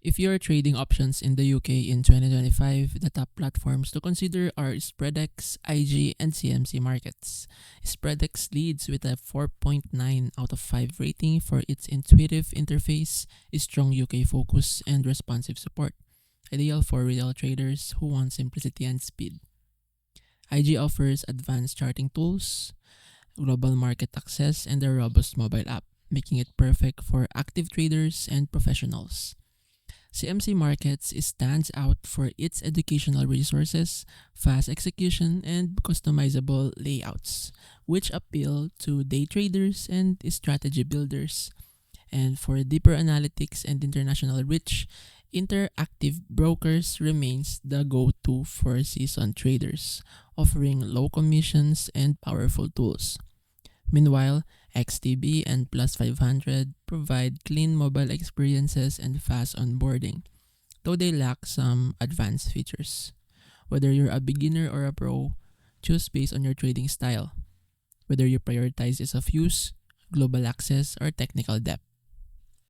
If you're trading options in the UK in 2025, the top platforms to consider are Spreadex, IG, and CMC markets. Spreadex leads with a 4.9 out of 5 rating for its intuitive interface, strong UK focus, and responsive support, ideal for retail traders who want simplicity and speed. IG offers advanced charting tools, global market access, and a robust mobile app, making it perfect for active traders and professionals. CMC Markets stands out for its educational resources, fast execution, and customizable layouts, which appeal to day traders and strategy builders. And for deeper analytics and international reach, Interactive Brokers remains the go-to for seasoned traders, offering low commissions and powerful tools. Meanwhile, XTB and Plus 500 provide clean mobile experiences and fast onboarding, though they lack some advanced features. Whether you're a beginner or a pro, choose based on your trading style, whether you prioritize ease of use, global access, or technical depth.